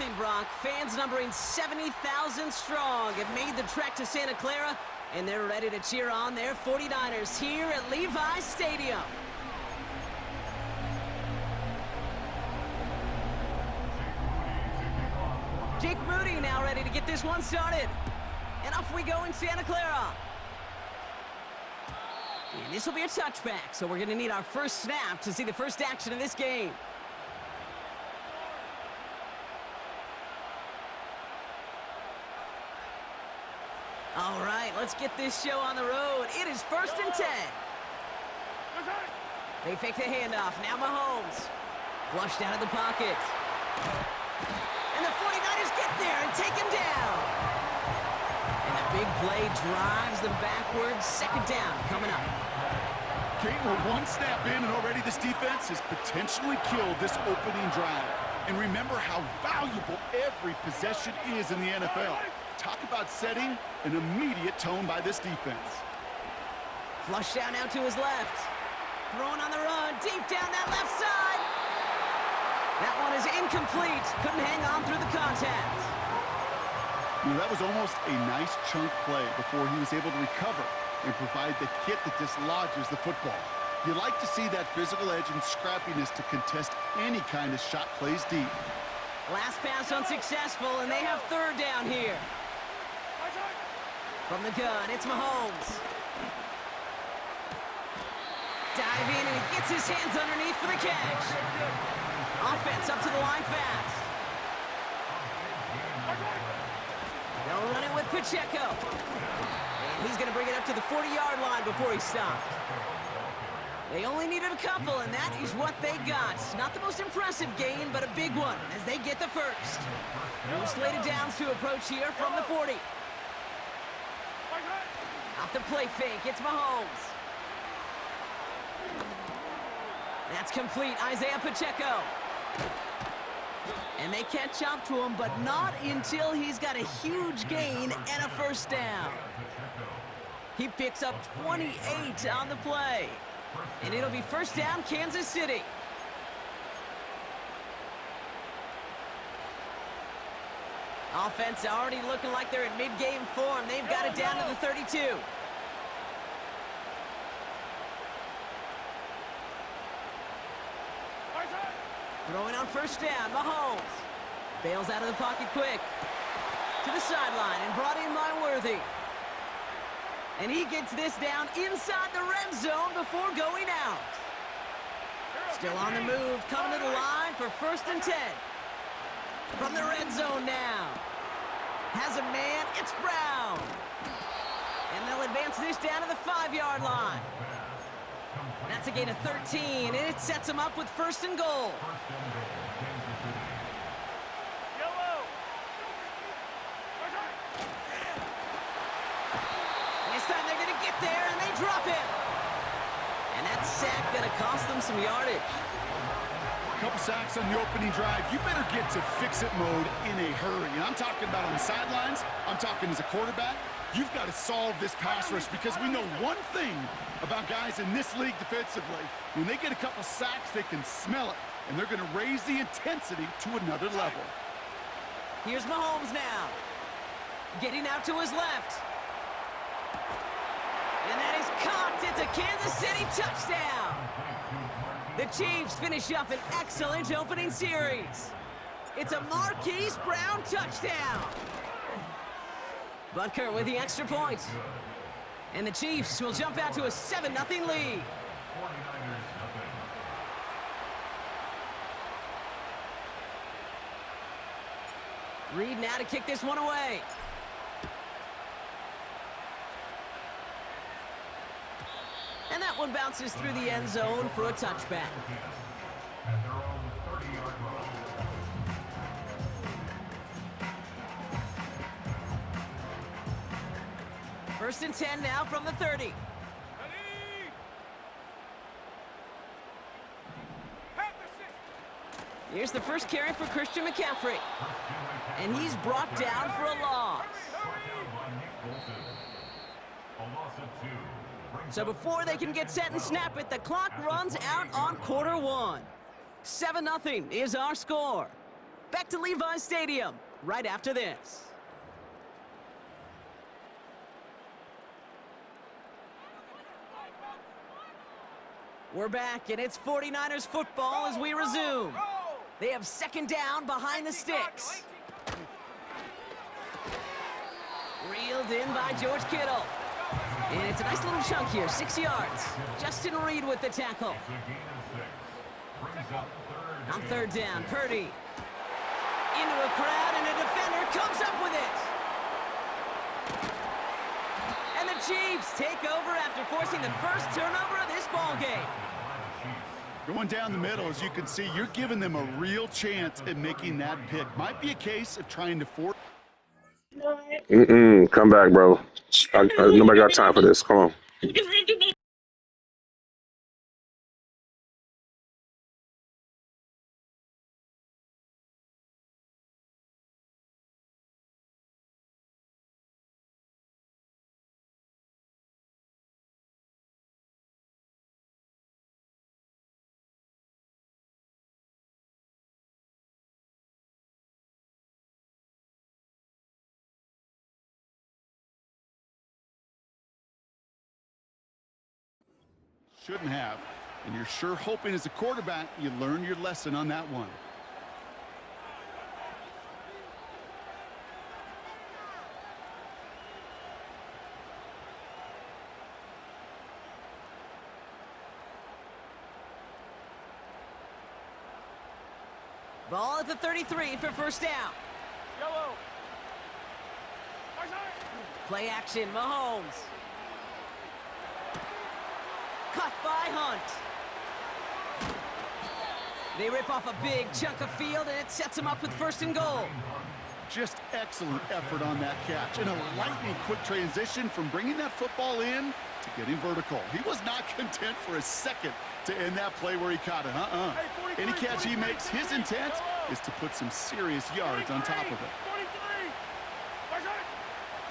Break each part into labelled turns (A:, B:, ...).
A: game, Brock. Fans numbering 70,000 strong have made the trek to Santa Clara, and they're ready to cheer on their 49ers here at Levi's Stadium. Jake Moody now ready to get this one started. And off we go in Santa Clara. And this will be a touchback, so we're going to need our first snap to see the first action of this game. All right, let's get this show on the road. It is 1st and 10. They fake the handoff. Now Mahomes. Flushed out of the pocket. And the 49ers get there and take him down. And the big play drives them backwards. 2nd down coming up.
B: Kate, we're one snap in, and already this defense has potentially killed this opening drive. And remember how valuable every possession is in the NFL. Talk about setting an immediate tone by this defense.
A: Flush down now to his left. Throwing on the run, deep down that left side. That one is incomplete. Couldn't hang on through the contact.
B: That was almost a nice chunk play before he was able to recover and provide the hit that dislodges the football. You like to see that physical edge and scrappiness to contest any kind of shot plays deep.
A: Last pass unsuccessful, and they have 3rd down here. From the gun, it's Mahomes. Dive in, and he gets his hands underneath for the catch. Offense up to the line fast. They'll run it with Pacheco. And he's going to bring it up to the 40-yard line before he stopped. They only needed a couple, and that is what they got. Not the most impressive gain, but a big one as they get the first. No slated downs to approach here from the 40. Off the play fake, it's Mahomes. That's complete, Isaiah Pacheco. And they catch up to him, but not until he's got a huge gain and a 1st down. He picks up 28 on the play. And it'll be 1st down, Kansas City. Offense already looking like they're in mid-game form. They've got it down to the 32. Throwing on 1st down, Mahomes. Bails out of the pocket quick. To the sideline and brought in by Worthy. And he gets this down inside the red zone before going out. Still on the move, coming to the line for 1st and 10. From the red zone now. Has a man, it's Brown. And they'll advance this down to the 5-yard line. That's a gain of 13, and it sets them up with 1st and goal. This time they're going to get there, and they drop him. And that sack going to cost them some yardage.
B: A couple sacks on the opening drive. You better get to fix-it mode in a hurry. And I'm talking about on the sidelines. I'm talking as a quarterback. You've got to solve this pass rush because we know one thing about guys in this league defensively. When they get a couple sacks, they can smell it, and they're going to raise the intensity to another level.
A: Here's Mahomes now. Getting out to his left. And that is caught. It's a Kansas City touchdown. The Chiefs finish up an excellent opening series. It's a Marquise Brown touchdown. Butker with the extra point. And the Chiefs will jump out to a 7-0 lead. Reed now to kick this one away. And that one bounces through the end zone for a touchback. First and 10 now from the 30. Here's the first carry for Christian McCaffrey. And he's brought down for a loss. So before they can get set and snap it, the clock runs out on quarter one. 7-0 is our score. Back to Levi's Stadium right after this. We're back, and it's 49ers football as we resume. They have second down behind the sticks. Reeled in by George Kittle. And it's a nice little chunk here, 6 yards. Justin Reed with the tackle. On third down, Purdy. Into a crowd, and a defender comes up with it. And the Chiefs take over after forcing the first turnover of this ball game.
B: Going down the middle, as you can see, you're giving them a real chance at making that pick. Might be a case of trying to force.
C: Come back, bro. Nobody got time for this. Come on.
B: Shouldn't have. And you're sure hoping as a quarterback you learn your lesson on that one.
A: Ball at the 33 for first down.
D: Yellow.
A: Play action, Mahomes. Cut by Hunt. They rip off a big chunk of field, and it sets them up with first and goal.
B: Just excellent effort on that catch. And a lightning quick transition from bringing that football in to getting vertical. He was not content for a second to end that play where he caught it. Any catch he makes, his intent is to put some serious yards on top of it.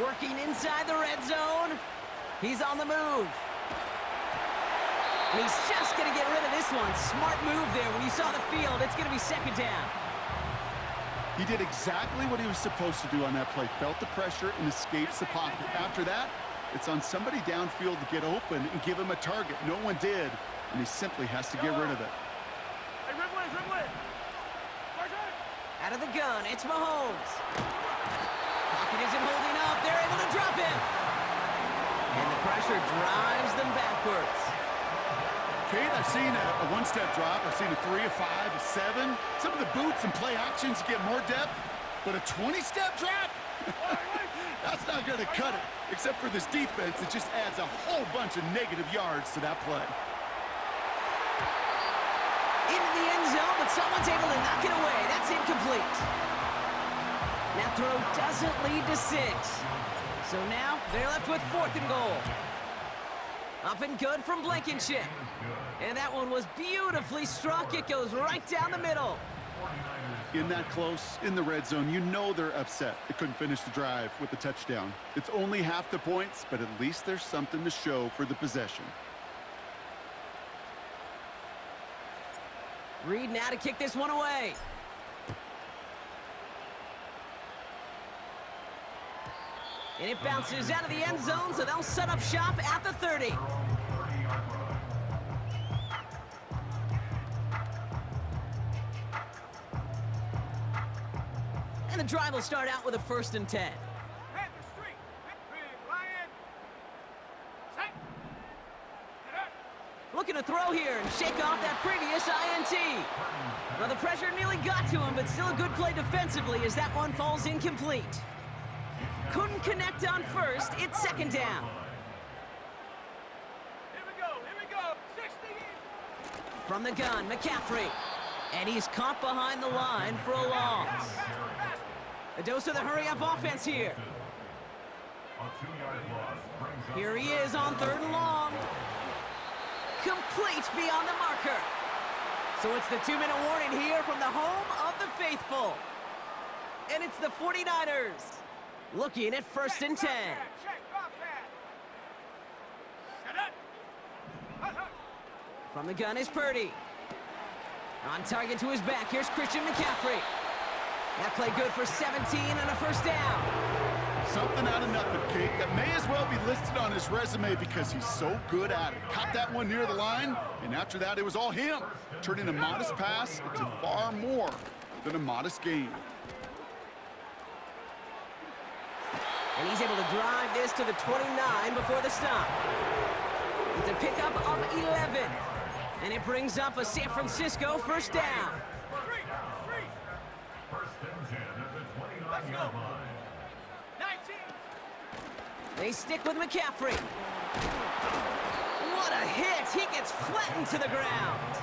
A: Working inside the red zone. He's on the move. And he's just going to get rid of this one. Smart move there. When you saw the field, it's going to be second down.
B: He did exactly what he was supposed to do on that play. Felt the pressure and escapes the pocket. After that, it's on somebody downfield to get open and give him a target. No one did, and he simply has to get rid of it.
A: Out of the gun, it's Mahomes. Pocket isn't holding up. They're able to drop him. And the pressure drives them backwards.
B: Kate, I've seen a one-step drop. I've seen a 3, a 5, a 7. Some of the boots and play actions get more depth, but a 20-step drop? That's not going to cut it. Except for this defense, it just adds a whole bunch of negative yards to that play.
A: Into the end zone, but someone's able to knock it away. That's incomplete. That throw doesn't lead to 6. So now they're left with fourth and goal. Up and good from Blankenship. And that one was beautifully struck. It goes right down the middle.
B: In that close, in the red zone, you know they're upset. They couldn't finish the drive with the touchdown. It's only half the points, but at least there's something to show for the possession.
A: Reed now to kick this one away. And it bounces out of the end zone, so they'll set up shop at the 30. And the drive will start out with a 1st and 10. Looking to throw here and shake off that previous INT. Well, the pressure nearly got to him, but still a good play defensively as that one falls incomplete. Couldn't connect on first. It's second down.
D: Here we go. 60.
A: From the gun, McCaffrey. And he's caught behind the line for a loss. A dose of the hurry-up offense here. Here he is on 3rd and long. Complete beyond the marker. So it's the 2-minute warning here from the home of the faithful. And it's the 49ers looking at 1st and 10. From the gun is Purdy. On target to his back, here's Christian McCaffrey. That play good for 17 and a first down.
B: Something out of nothing, Kate. That may as well be listed on his resume because he's so good at it. Caught that one near the line, and after that, it was all him, turning a modest pass into far more than a modest gain.
A: And he's able to drive this to the 29 before the stop. It's a pickup of 11. And it brings up a San Francisco first down.
D: Let's go. 19.
A: They stick with McCaffrey. What a hit! He gets flattened to the ground.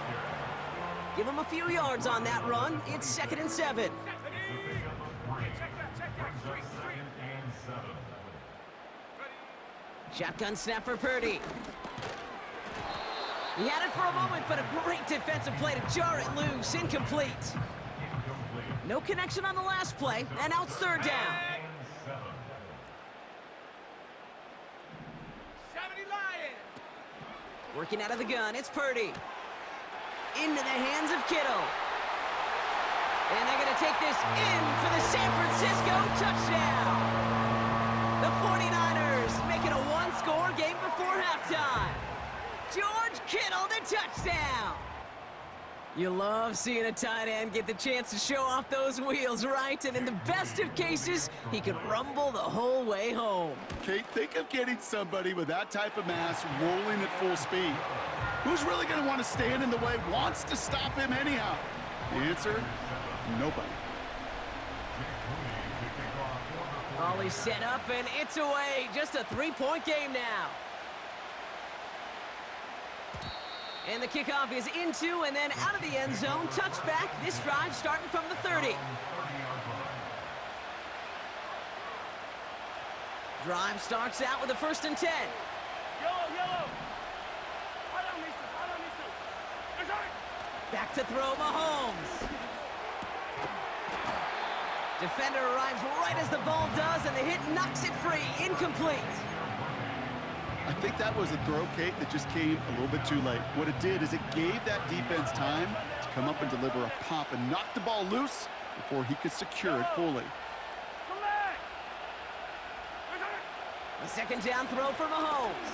A: Give him a few yards on that run. It's 2nd and 7.
D: Check that. Straight.
A: Shotgun snap for Purdy. He had it for a moment, but a great defensive play to jar it loose. Incomplete. No connection on the last play, and now it's 3rd down.
D: 70 Lions.
A: Working out of the gun, it's Purdy. Into the hands of Kittle. And they're going to take this in for the San Francisco touchdown. The 49ers make it a one-score game before halftime. George Kittle, the touchdown. You love seeing a tight end get the chance to show off those wheels, right? And in the best of cases, he can rumble the whole way home.
B: Kate, think of getting somebody with that type of mass rolling at full speed. Who's really going to want to stand in the way, wants to stop him anyhow? The answer, nobody.
A: Ollie set up, and it's away. Just a 3-point game now. And the kickoff is into and then out of the end zone. Touchback. This drive starting from the 30. Drive starts out with a 1st and 10.
D: Yellow. I don't need to. That's right.
A: Back to throw Mahomes. Defender arrives right as the ball does, and the hit knocks it free. Incomplete.
B: I think that was a throw, Kate, that just came a little bit too late. What it did is it gave that defense time to come up and deliver a pop and knock the ball loose before he could secure it fully.
D: Come back.
A: A 2nd down throw for Mahomes.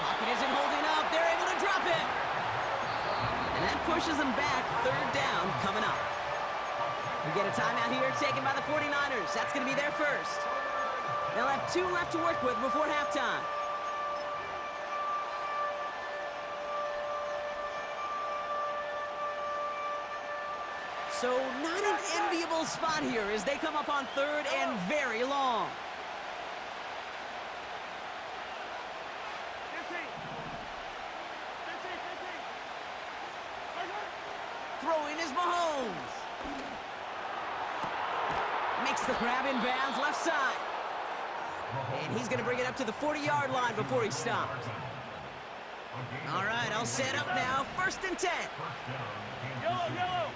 A: Pocket isn't holding up. They're able to drop it. And that pushes them back. 3rd down coming up. We get a timeout here taken by the 49ers. That's going to be their first. They'll have 2 left to work with before halftime. So not an enviable spot here as they come up on 3rd and very long.
D: 15.
A: Throw in is Mahomes. Makes the grab in bounds left side. And he's going to bring it up to the 40-yard line before he stopped. All right, I'll set up now. 1st and 10.
D: Yellow.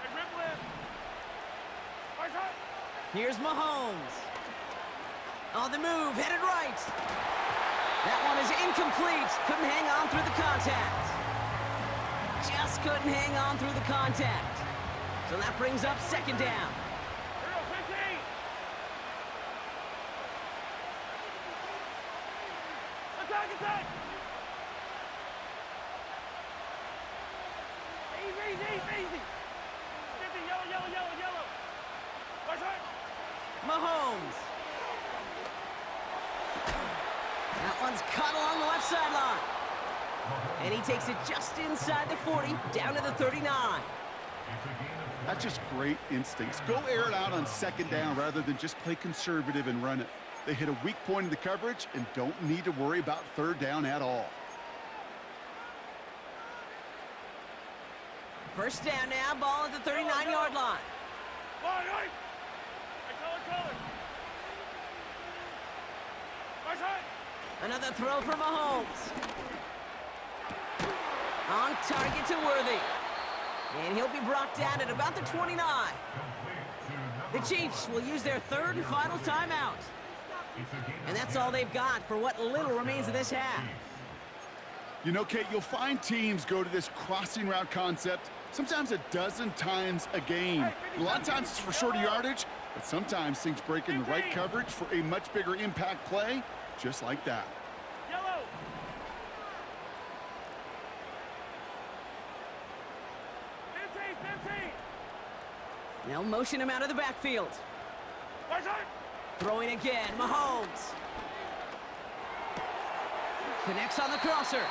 D: Hey, Ripley.
A: Here's Mahomes. On the move, headed right. That one is incomplete. Couldn't hang on through the contact. Just couldn't hang on through the contact. So that brings up 2nd down.
D: Here we go, 15. Attack. Easy. 50, yellow. Right.
A: Mahomes. That one's caught along the left sideline. And he takes it just inside the 40, down to the 39.
B: That's just great instincts. Go air it out on 2nd down rather than just play conservative and run it. They hit a weak point in the coverage and don't need to worry about 3rd down at all.
A: 1st down now, ball at the 39-yard line.
D: Right. Color. Right.
A: Another throw for Mahomes. On target to Worthy. And he'll be brought down at about the 29. The Chiefs will use their 3rd and final timeout. And that's all they've got for what little remains of this half.
B: You know, Kate, you'll find teams go to this crossing route concept sometimes a dozen times a game. A lot of times it's for shorter yardage, but sometimes things break in the right coverage for a much bigger impact play, just like that.
D: Yellow. 15.
A: They'll motion him out of the backfield.
D: Right side.
A: Throwing again, Mahomes. Connects on the crosser.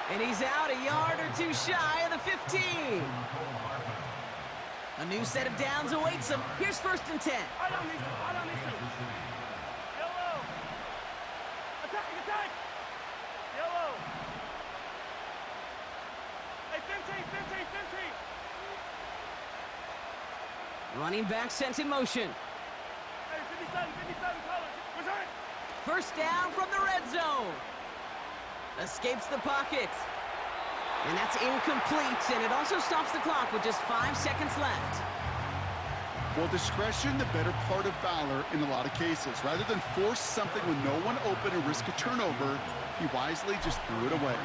A: And he's out a yard or two shy of the 15. A new set of downs awaits him. Here's 1st and 10.
D: I don't need to. Yellow. Attack. Yellow. Hey, 15.
A: Running back sent in motion.
D: Hey, 57, colors. Return.
A: 1st down from the red zone. Escapes the pocket. And that's incomplete, and it also stops the clock with just 5 seconds left.
B: Well, discretion, the better part of valor in a lot of cases. Rather than force something with no one open and risk a turnover, he wisely just threw it away.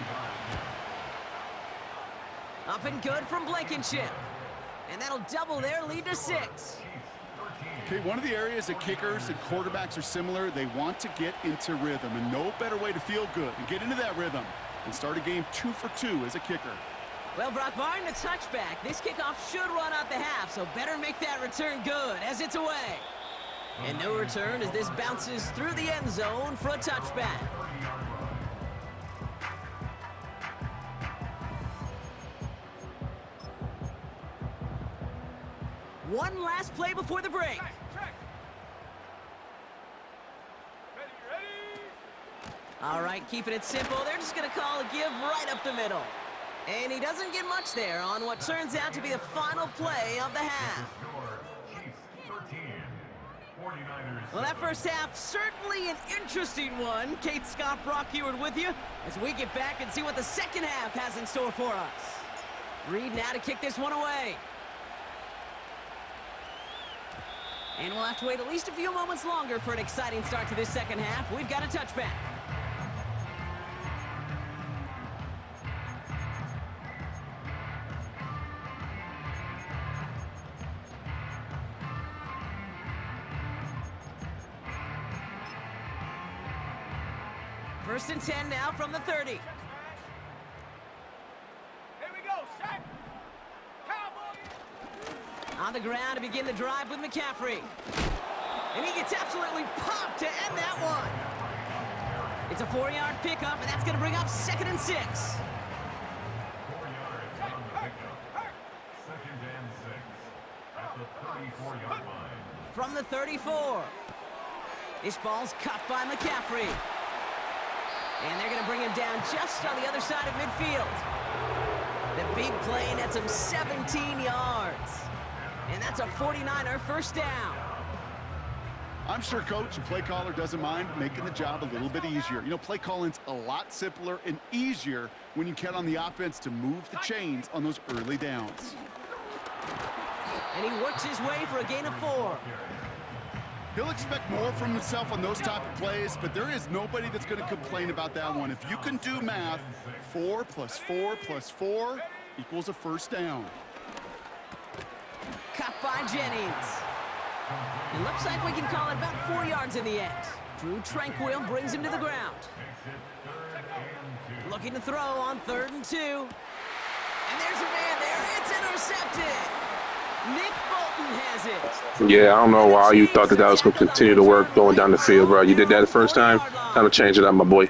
A: Up and good from Blankenship. And that'll double their lead to 6.
B: Okay, one of the areas that kickers and quarterbacks are similar, they want to get into rhythm, and no better way to feel good and get into that rhythm and start a game 2 for 2 as a kicker.
A: Well, Brock, barring the touchback, this kickoff should run out the half, so better make that return good as it's away. And no return as this bounces through the end zone for a touchback. One last play before the break.
D: Check. Ready.
A: All right, keeping it simple. They're just going to call a give right up the middle. And he doesn't get much there on what turns out to be the final play of the half. Well, that first half, certainly an interesting one. Kate, Scott, Brock Ewart with you as we get back and see what the second half has in store for us. Reed now to kick this one away. And we'll have to wait at least a few moments longer for an exciting start to this second half. We've got a touchback. First and 10 now from the 30.
D: Here we go. Sack. Cowboy.
A: On the ground to begin the drive with McCaffrey. And he gets absolutely popped to end that one. It's a 4-yard pickup, and that's going to bring up 2nd and 6.
E: 4 yards on the pickup. 2nd and 6 at the 34-yard line.
A: From the 34. This ball's cut by McCaffrey. And they're going to bring him down just on the other side of midfield. The big play nets him 17 yards. And that's a 49er first down.
B: I'm sure coach and play caller doesn't mind making the job a little bit easier. You know, play calling's a lot simpler and easier when you count on the offense to move the chains on those early downs.
A: And he works his way for a gain of 4.
B: He'll expect more from himself on those type of plays, but there is nobody that's going to complain about that one. If you can do math, 4 plus 4 plus 4 equals a first down.
A: Cut by Jennings. It looks like we can call it about 4 yards in the end. Drew Tranquil brings him to the ground. Looking to throw on 3rd and 2. And there's a man there. It's intercepted. Nick Bolton has it.
C: Yeah, I don't know why you thought that was going to continue to work going down the field, bro. You did that the first time. Time to change it up, my boy.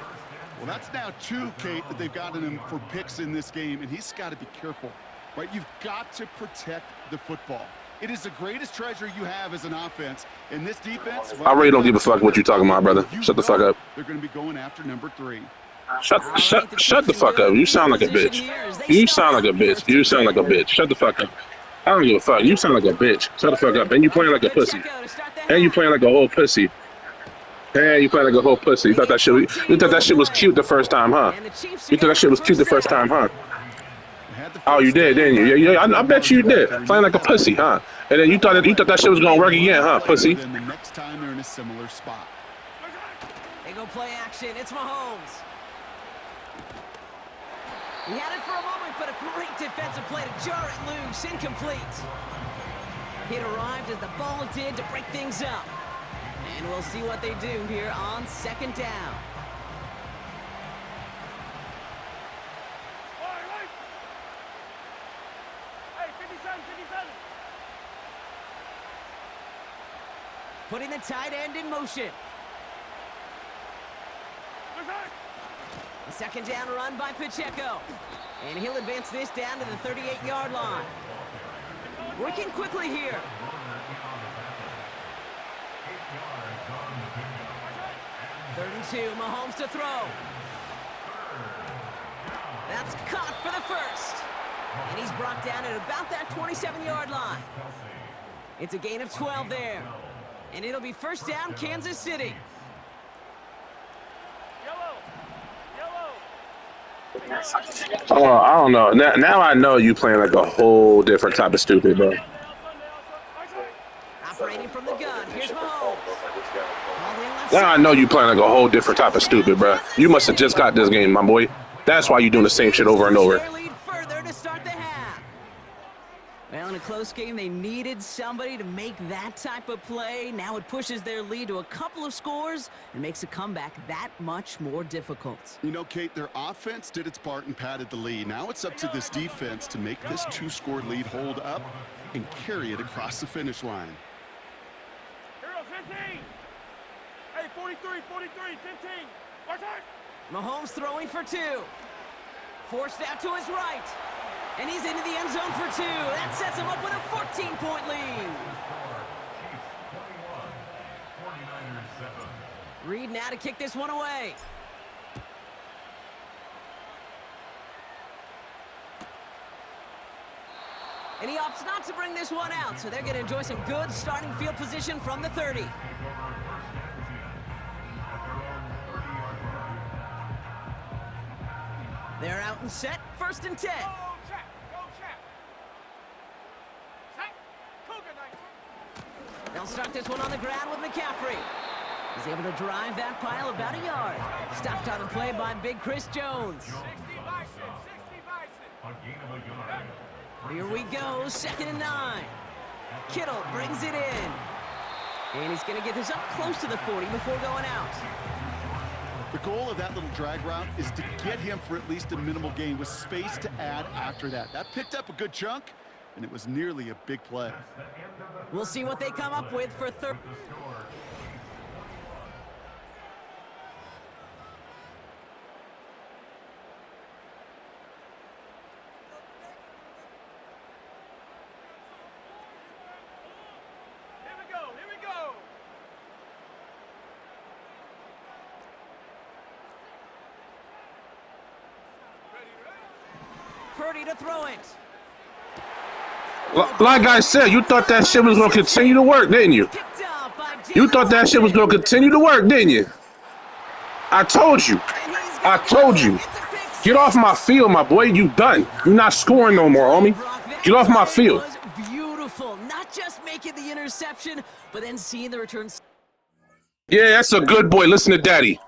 B: Well, that's now 2, Kate, that they've gotten him for picks in this game, and he's got to be careful, right? You've got to protect the football. It is the greatest treasure you have as an offense, and this defense...
C: I really don't give a fuck what you're talking about, brother. Shut the fuck up.
B: They're going to be going after number 3.
C: Shut the fuck up. You sound like a bitch. You sound like a bitch. You sound like a bitch. Shut the fuck up. I don't give a fuck. You sound like a bitch. Shut the fuck up. And you playing like a pussy. And you playing like a whole pussy. And you playing like a whole pussy. You thought that shit was cute the first time, huh? You thought that shit was cute the first time, huh? Oh, you did, didn't you? Yeah, I bet you did. Playing like a pussy, huh? And then you thought that shit was gonna work again, huh, pussy?
B: Then the next time they're in a similar spot.
A: They go play action. It's Mahomes. He had it for a moment, but a great defensive play to jar it loose. Incomplete. It arrived as the ball did to break things up. And we'll see what they do here on second down.
D: Right. Hey, 57, 57.
A: Putting the tight end in motion. A second down run by Pacheco. And he'll advance this down to the 38-yard line. Working quickly here. 3rd and 2, Mahomes to throw. That's caught for the first. And he's brought down at about that 27-yard line. It's a gain of 12 there. And it'll be first down, Kansas City.
C: Oh, I don't know. Now I know you playing like a whole different type of stupid, bro.
A: Operating from the gun, here's Mahomes.
C: Now I know you playing like a whole different type of stupid, bro. You must have just got this game, my boy. That's why you doing the same shit over and over.
A: Lead further to start the half. Well, in a close game, they needed somebody to make that type of play. Now it pushes their lead to a couple of scores and makes a comeback that much more difficult.
B: You know, Kate, their offense did its part and padded the lead. Now it's up to this defense to make this 2-score lead hold up and carry it across the finish line.
D: Hero 15. Hey, 43, 15.
A: Mahomes throwing for 2. Forced out to his right. And he's into the end zone for 2. That sets him up with a 14-point lead. Reed now to kick this one away. And he opts not to bring this one out, so they're going to enjoy some good starting field position from the 30. They're out and set, 1st and 10. They'll start this one on the ground with McCaffrey. He's able to drive that pile about a yard. Stopped on the play by Big Chris Jones. Here we go, 2nd and 9. Kittle brings it in. And he's going to get this up close to the 40 before going out.
B: The goal of that little drag route is to get him for at least a minimal gain with space to add after that. That picked up a good chunk, and it was nearly a big play.
A: We'll see what they come up with for 3rd.
D: Here we go.
A: Purdy to throw it.
C: Like I said, you thought that shit was going to continue to work, didn't you? You thought that shit was going to continue to work, didn't you? I told you. I told you. Get off my field, my boy. You done. You're not scoring no more, homie. Get off my field.
A: Beautiful. Not just making the interception, but then seeing the return.
C: Yeah, that's a good boy. Listen to daddy.